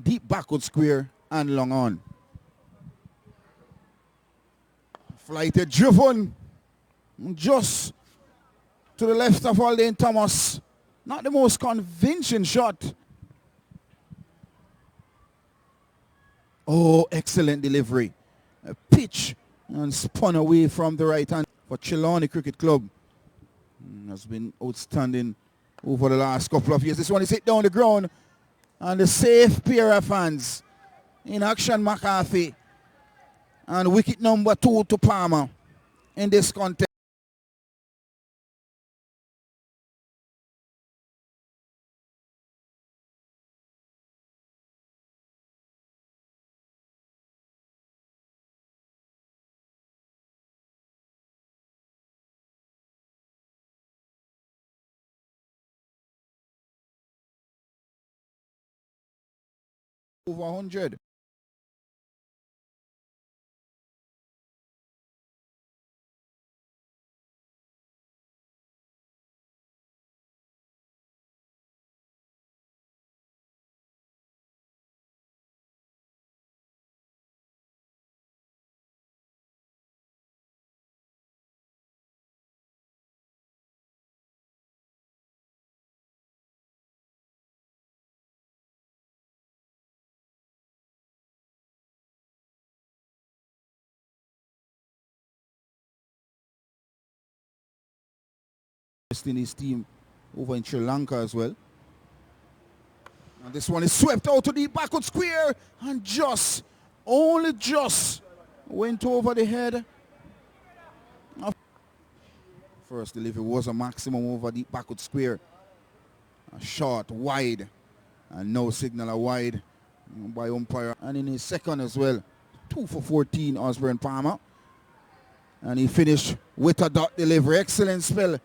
Deep backward square and long on. Flighted driven just to the left of Alden Thomas. Not the most convincing shot. Oh, excellent delivery. A pitch and spun away from the right hand for Trelawney Cricket Club. Has been outstanding over the last couple of years. This one is hit down the ground and the safe pair of hands in action McCarthy. And wicket number 2 to Palmer in this contest. Over 100. In his team over in Sri Lanka as well. And this one is swept out to the backward square and only just went over the head. First delivery was a maximum over the backward square. A short, wide, and no signal a wide by umpire. And in his second as well, 2 for 14, Osborne Palmer. And he finished with a dot delivery. Excellent spell.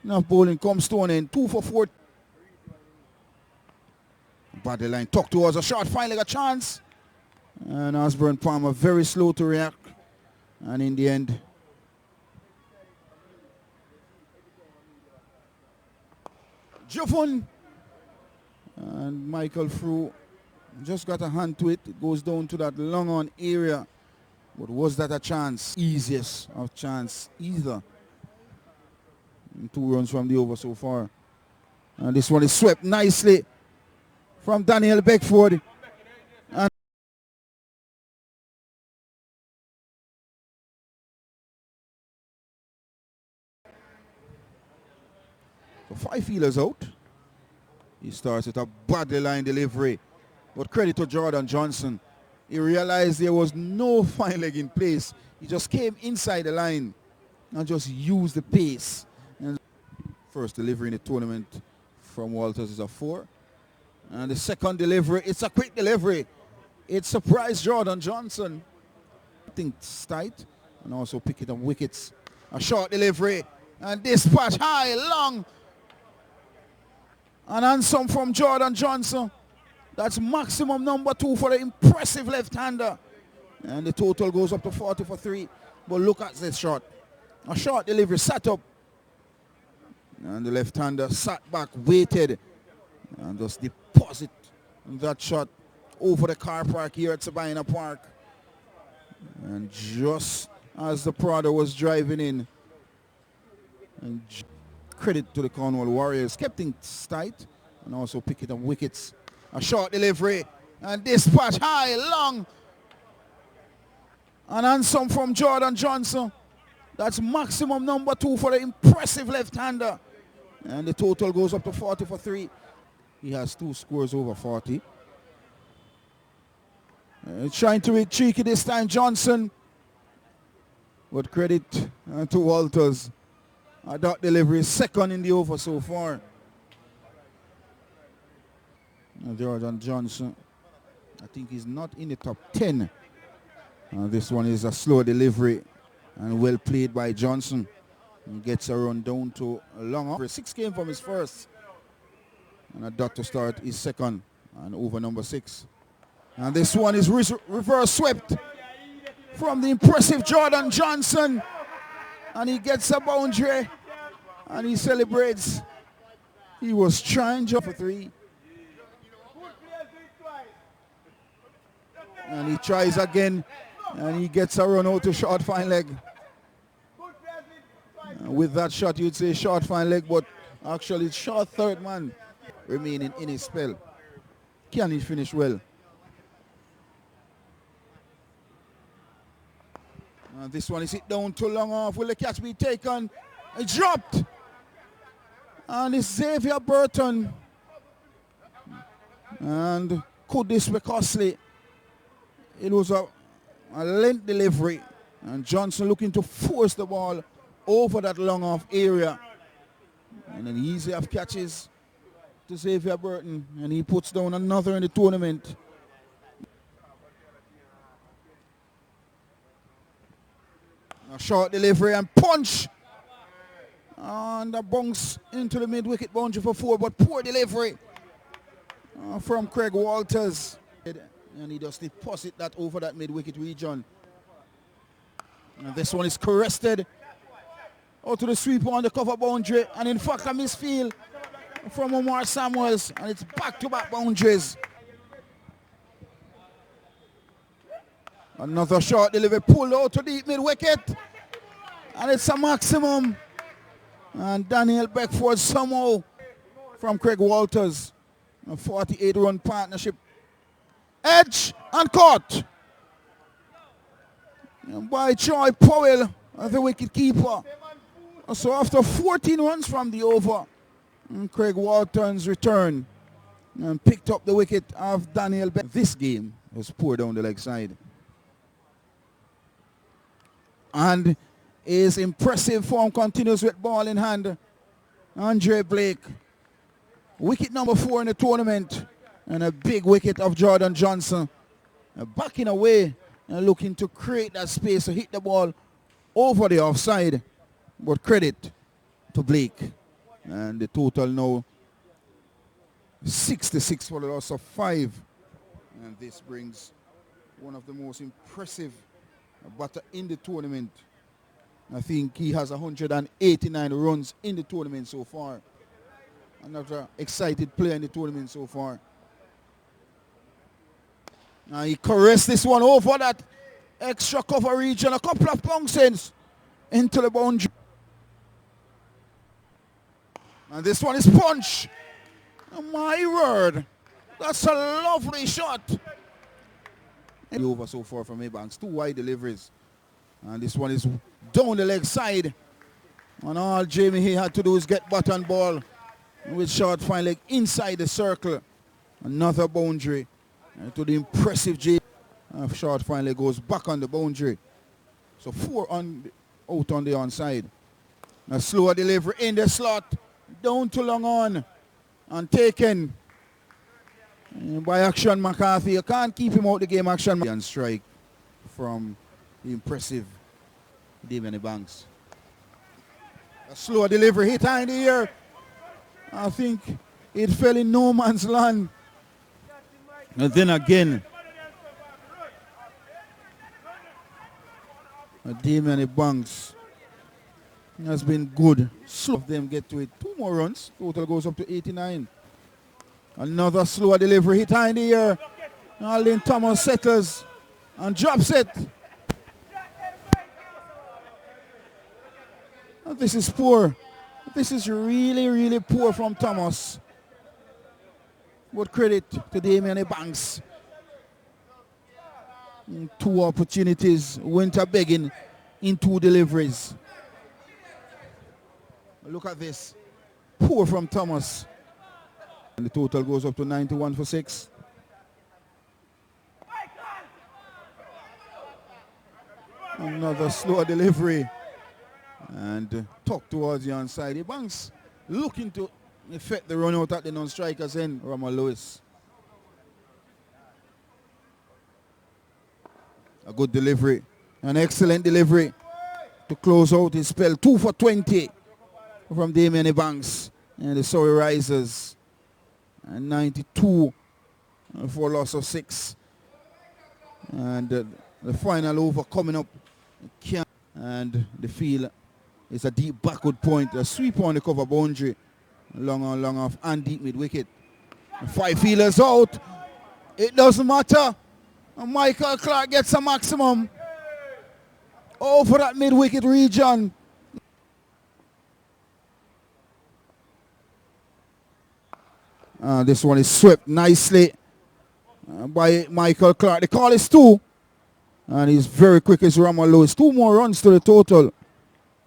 Now bowling comes Stone in 2 for 4. Body line tucked towards a shot, finally a chance. And Osborne Palmer very slow to react. And in the end, Joffun and Michael Frew just got a hand to it. It goes down to that long on area. But was that a chance? Easiest of chance either. 2 runs from the over so far. And this one is swept nicely from Daniel Beckford. And so 5 fielders out. He starts with a body line delivery. But credit to Jordan Johnson. He realized there was no fine leg in place. He just came inside the line and just used the pace. And first delivery in the tournament from Walters is a 4. And the second delivery, it's a quick delivery. It surprised Jordan Johnson. I think it's tight. And also picking up wickets. A short delivery. And dispatch high, long. And handsome from Jordan Johnson. That's maximum number 2 for the impressive left-hander. And the total goes up to 40 for 3. But look at this shot. A short delivery, sat up. And the left-hander sat back, waited. And just deposit that shot over the car park here at Sabina Park. And just as the Prado was driving in. And credit to the Cornwall Warriors. Kept things tight. And also picking up wickets. A short delivery. And dispatch high, long. And handsome from Jordan Johnson. That's maximum number 2 for the impressive left-hander. And the total goes up to 40 for 3. He has 2 scores over 40. Trying to be cheeky this time, Johnson. But credit to Walters. A dot delivery, second in the over so far. Jordan Johnson, I think he's not in the top 10. This one is a slow delivery and well played by Johnson. He gets a run down to a long off. 6 came from his first. And a dot to start his second and over number 6. And this one is reverse swept from the impressive Jordan Johnson. And he gets a boundary and he celebrates. He was trying for 3. And he tries again. And he gets a run out to short fine leg. With that shot, you'd say short fine leg, but actually it's short third man remaining in his spell. Can he finish well? And this one is hit down too long off. Will the catch be taken? It's dropped. And it's Xavier Burton. And could this be costly? It was a length delivery. And Johnson looking to force the ball over that long off area. And an easy off catches to Xavier Burton. And he puts down another in the tournament. A short delivery and punch. And a bounce into the mid-wicket boundary for 4, but poor delivery from Craig Walters. And he just deposit that over that mid-wicket region. And this one is caressed out to the sweeper on the cover boundary. And in fact, a misfield from Omar Samuels. And it's back-to-back boundaries. Another short delivery pulled out to deep mid-wicket. And it's a maximum. And Daniel Beckford somehow from Craig Walters. A 48-run partnership. Edge and caught. And by Troy Powell, the wicket keeper. So after 14 runs from the over, Craig Walters returned and picked up the wicket of Daniel Beckford. This game was poor down the leg side. And his impressive form continues with ball in hand. Andre Blake. Wicket number 4 in the tournament. And a big wicket of Jordan Johnson. Backing away and looking to create that space to hit the ball over the offside. But credit to Blake. And the total now 66 for the loss of 5. And this brings one of the most impressive batter in the tournament. I think he has 189 runs in the tournament so far. Another excited player in the tournament so far. Now he caressed this one over that extra cover region. A couple of bounces into the boundary. And this one is punch. Oh, my word. That's a lovely shot. Over so far from Maybanks. 2 wide deliveries. And this one is down the leg side. And all Jamie he had to do is get button ball with short fine leg inside the circle. Another boundary. And to the impressive Jamie. Short fine leg goes back on the boundary. So 4 out on the onside. A slower delivery in the slot. Down too long on. And taken by Action McCarthy. You can't keep him out the game, Action. And strike from the impressive Damien Banks. A slow delivery hit high in the air. I think it fell in no man's land. And then again, Damien Banks has been good. Slow of them get to it. 2 more runs. Total goes up to 89. Another slower delivery hit high in the air. Alden Thomas settles and drops it. And this is poor. This is really, really poor from Thomas. But credit to Damien Banks. 2 opportunities. Went a begging in 2 deliveries. Look at this. Poor from Thomas. And the total goes up to 91 for 6. Another slow delivery. And tuck towards the onside. Banks looking to effect the run out at the non-strikers end. Rama Lewis. A good delivery. An excellent delivery to close out his spell. 2 for 20 from Damien Banks and the Surrey Risers. And 92 for a loss of 6. And the final over coming up. And the field is a deep backward point. A sweep on the cover boundary. Long on, long off, and deep mid wicket. 5 fielders out. It doesn't matter. And Michael Clark gets a maximum over that mid-wicket region. This one is swept nicely by Michael Clark. The call is 2. And he's very quick as Ramallo. It's 2 more runs to the total.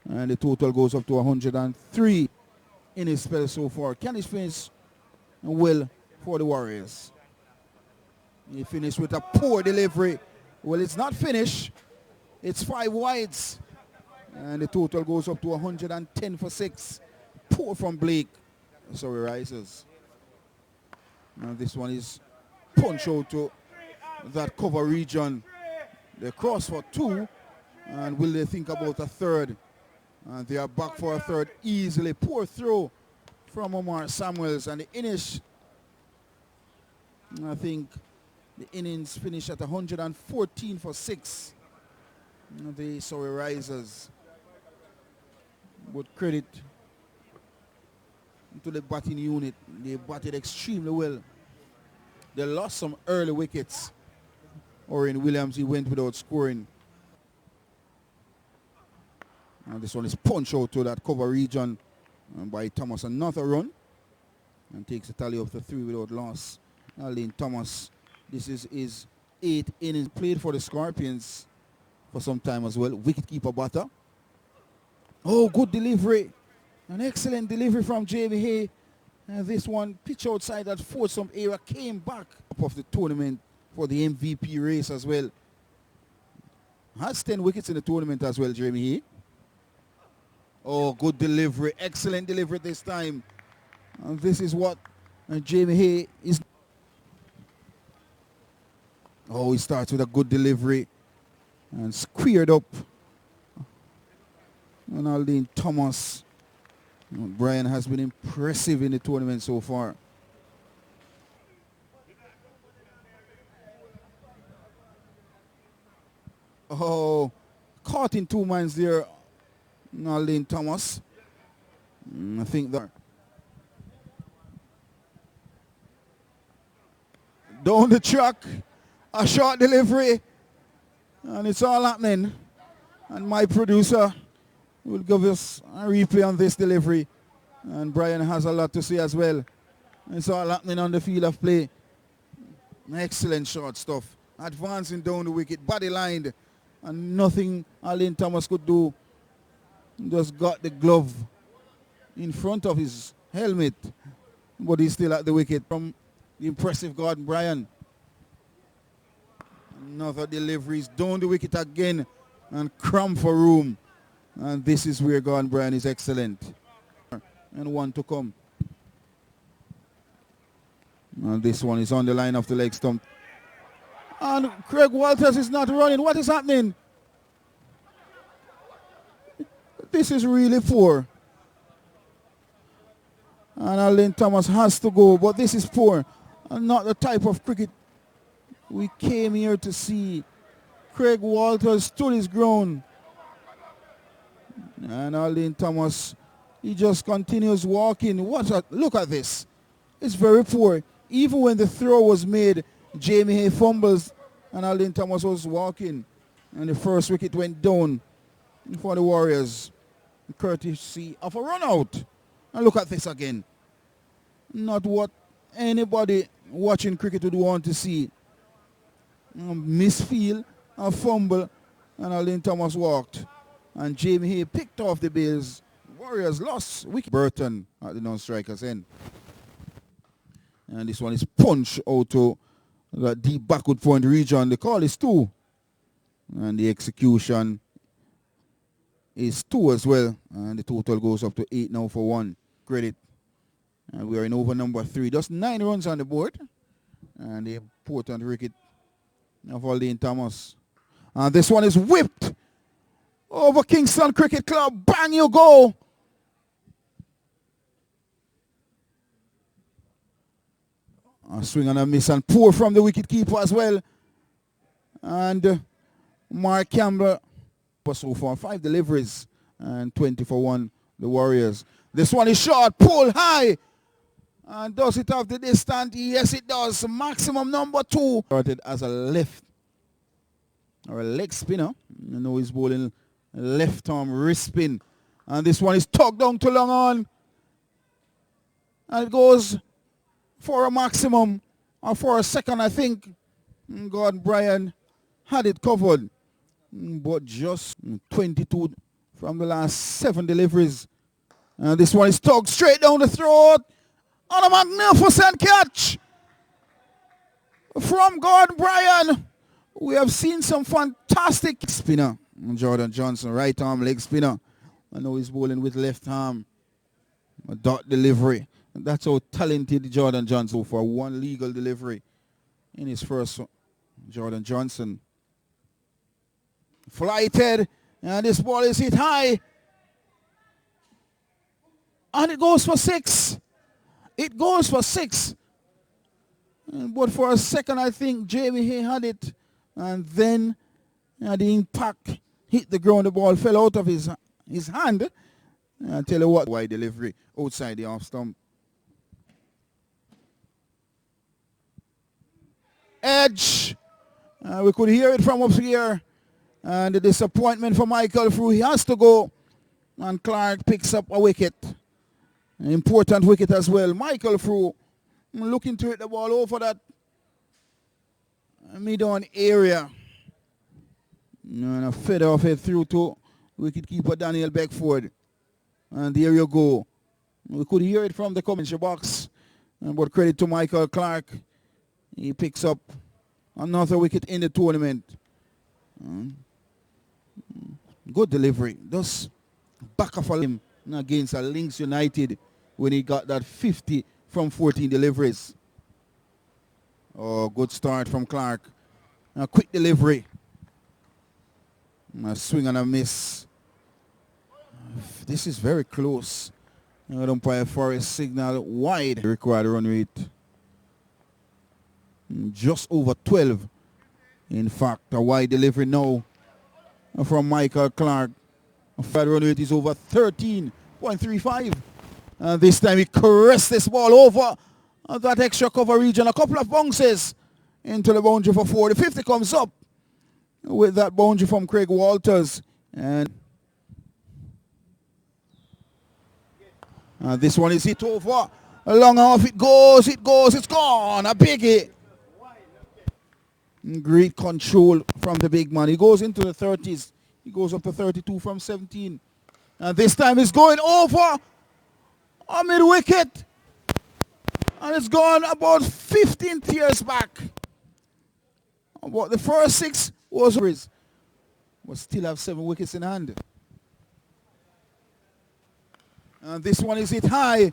And the total goes up to 103 in his spell so far. Can he finish well for the Warriors? He finished with a poor delivery. Well, it's not finished. It's 5 wides. And the total goes up to 110 for 6. Poor from Blake. Surrey Risers. Now this one is punch out to that cover region. They cross for 2. And will they think about a third? And they are back for a third easily. Poor throw from Omar Samuels. And the innings, I think the innings finished at 114 for 6. The Surrey Risers. But credit to the batting unit. They batted extremely well. They lost some early wickets. Orrin Williams, he went without scoring. And this one is punch out to that cover region by Thomas. Another run. And takes a tally of the 3 without loss. Alden Thomas, this is his 8th innings. Played for the Scorpions for some time as well. Wicketkeeper batter. Oh, good delivery. An excellent delivery from Jamie Hay. And this one, pitch outside that foursome area, came back up of the tournament for the MVP race as well. Has 10 wickets in the tournament as well, Jamie Hay. Oh, good delivery. Excellent delivery this time. And this is what Jamie Hay is. Oh, he starts with a good delivery. And squared up. And Alden Thomas. Brian has been impressive in the tournament so far. Oh, caught in 2 minds there, Alden Thomas. I think that. Down the track, a short delivery, and it's all happening. And my producer will give us a replay on this delivery. And Brian has a lot to say as well. It's all happening on the field of play. Excellent short stuff. Advancing down the wicket, body lined. And nothing Alden Thomas could do. Just got the glove in front of his helmet. But he's still at the wicket from the impressive Gordon Bryan. Another delivery is down the wicket again. And cramp for room. And this is where Gordon Bryan is excellent. And 1 to come. And this one is on the line of the leg stump. And Craig Walters is not running. What is happening? This is really poor. And Alden Thomas has to go, but this is poor. And not the type of cricket we came here to see. Craig Walters stood his ground. And Alden Thomas, he just continues walking. Look at this. It's very poor. Even when the throw was made, Jamie Hay fumbles and Alden Thomas was walking. And the first wicket went down for the Warriors. Courtesy of a run out. And look at this again. Not what anybody watching cricket would want to see. Misfield, a fumble, and Alden Thomas walked. And Jamie Hay picked off the base. Warriors lost wicket. Burton at the non-striker's end. And this one is punch out to the deep backward point region. The call is 2. And the execution is 2 as well. And the total goes up to 8 now for 1. Credit. And we are in over number 3. Just 9 runs on the board. And the important wicket of Alden Thomas. And this one is whipped over Kingston Cricket Club. Bang, you go. A swing and a miss and poor from the wicketkeeper as well. And Mark Campbell so far 5 deliveries and 20 for 1 the Warriors. This one is short, pull high. And does it have the distance? Yes, it does. Maximum number 2. Started as a left or a leg spinner. You know he's bowling left arm wrist spin. And this one is tugged down to long on. And it goes for a maximum or for a second, I think. God, Brian had it covered. But just 22 from the last 7 deliveries. And this one is tugged straight down the throat. And a magnificent catch from Gordon Bryan. We have seen some fantastic spinner. Jordan Johnson, right arm leg spinner. I know he's bowling with left arm. A dot delivery. And that's how talented Jordan Johnson for one legal delivery in his first one. Jordan Johnson. Flighted. And this ball is hit high. And it goes for 6. It goes for 6. But for a second, I think Jamie Hay had it. And then the impact hit the ground. The ball fell out of his hand. I tell you what, wide delivery outside the off stump. Edge. We could hear it from up here. And the disappointment for Michael Frew. He has to go. And Clark picks up a wicket. An important wicket as well. Michael Frew looking to hit the ball over that mid-on area. And a feather off it through to wicketkeeper Daniel Beckford. And there you go. We could hear it from the commentary box. But credit to Michael Clark. He picks up another wicket in the tournament. Good delivery. Just back off him against Links United when he got that 50 from 14 deliveries. Oh, good start from Clark. A quick delivery. A swing and a miss. This is very close. Umpire Forest signal wide. Required run rate. Just over 12. In fact, a wide delivery now from Michael Clark. Required run rate is over 13.35. And this time he caressed this ball over that extra cover region. A couple of bounces into the boundary for 4. The 50 comes up with that boundary from Craig Walters. And this one is hit over. Long off it goes, it's gone. A biggie. Great control from the big man. He goes into the 30s. He goes up to 32 from 17. And this time he's going over a mid-wicket. And it's gone about 15 tiers back. But the first 6 was his. But still have 7 wickets in hand. And this one is hit high.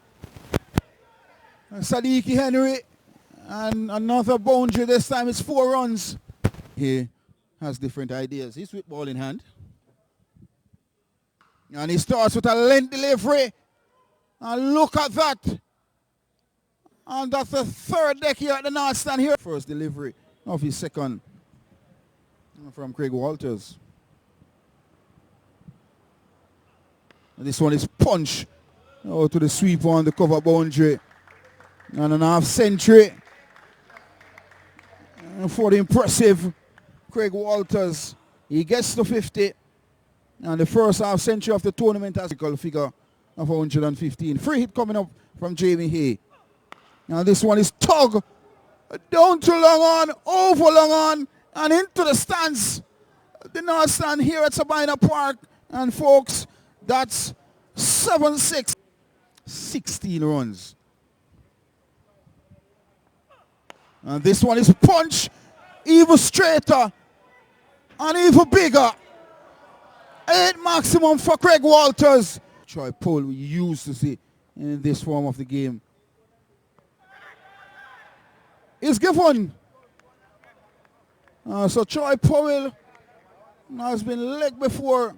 And Sadiki Henry. And another boundary. This time it's 4 runs. He has different ideas. He's with ball in hand. And he starts with a length delivery. And look at that. And that's the 3rd deck here at the North Stand here. First delivery of his second from Craig Walters. And this one is punch to the sweep on the cover boundary. And an half century for the impressive Craig Walters. He gets to 50. And the first half century of the tournament has a figure of 115. Free hit coming up from Jamie Hay. Now this one is tug down to long on, over long on, and into the stands. The North Stand here at Sabina Park. And folks, that's 7-6. 16 runs. And this one is punch, even straighter and even bigger. 8 maximum for Craig Walters. Troy Powell we used to see in this form of the game. Is given. So Troy Powell has been legged before.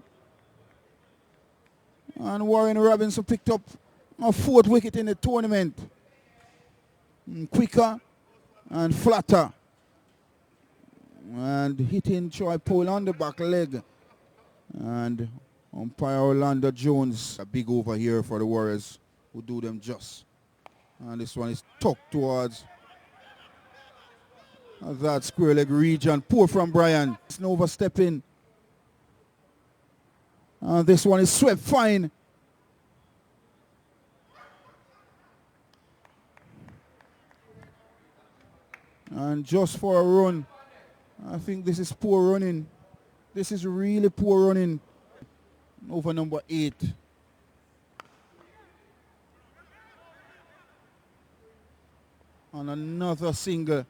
And Warren Robinson picked up a 4th wicket in the tournament. Quicker and flatter. And hitting Troy Powell on the back leg. And umpire Orlando Jones, a big over here for the Warriors who do them just. And this one is tucked towards That square leg region. Poor from Brian. It's no overstepping. This one is swept fine. And just for a run. I think this is poor running. This is really poor running. Over number 8. And another single.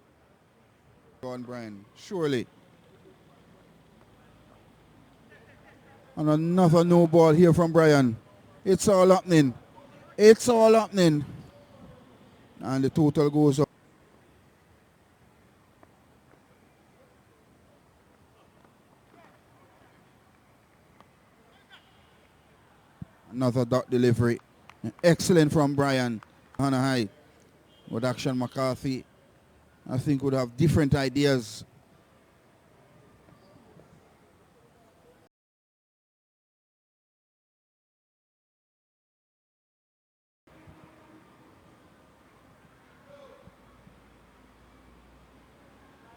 Go on, Brian. Surely. And another no ball here from Brian. It's all happening. It's all happening. And the total goes up. Another dot delivery. Excellent from Brian. Hannah High. With Action McCarthy, I think would have different ideas.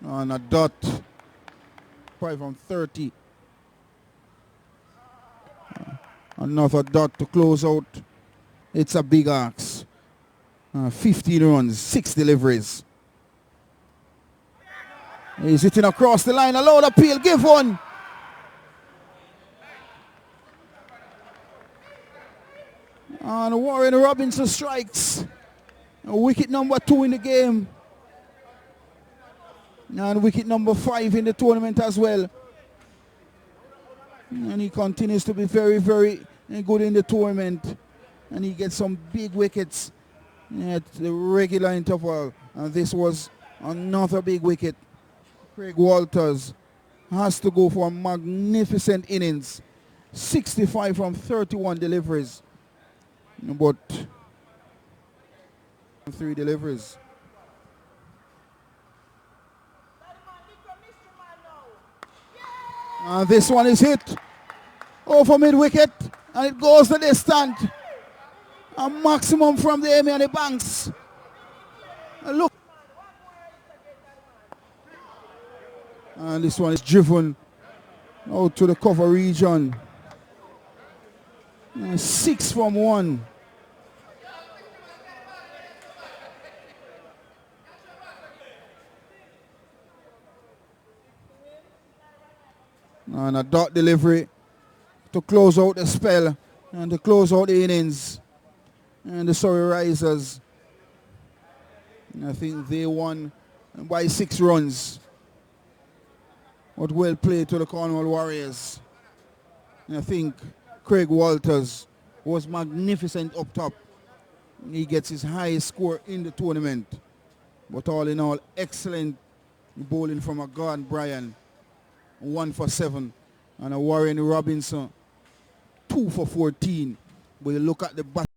And a dot. 5 from 30. Another dot to close out. It's a big axe. 15 runs, 6 deliveries. He's hitting across the line. A loud appeal. Give one. And Warren Robinson strikes. Wicket number 2 in the game. And wicket number 5 in the tournament as well. And he continues to be very, very good in the tournament. And he gets some big wickets at the regular interval. And this was another big wicket. Craig Walters has to go for a magnificent innings. 65 from 31 deliveries. But 3 deliveries. And this one is hit over mid-wicket, and it goes the distance. A maximum from the Amy and the Banks. And look. And this one is driven out to the cover region. 6 from 1. And a dot delivery to close out the spell and to close out the innings. And the Surrey Risers, I think they won by 6 runs. But well played to the Cornwall Warriors. And I think Craig Walters was magnificent up top. He gets his highest score in the tournament. But all in all, excellent bowling from a Gordon Bryan. 1 for 7. And a Warren Robinson, 2 for 14. But you look at the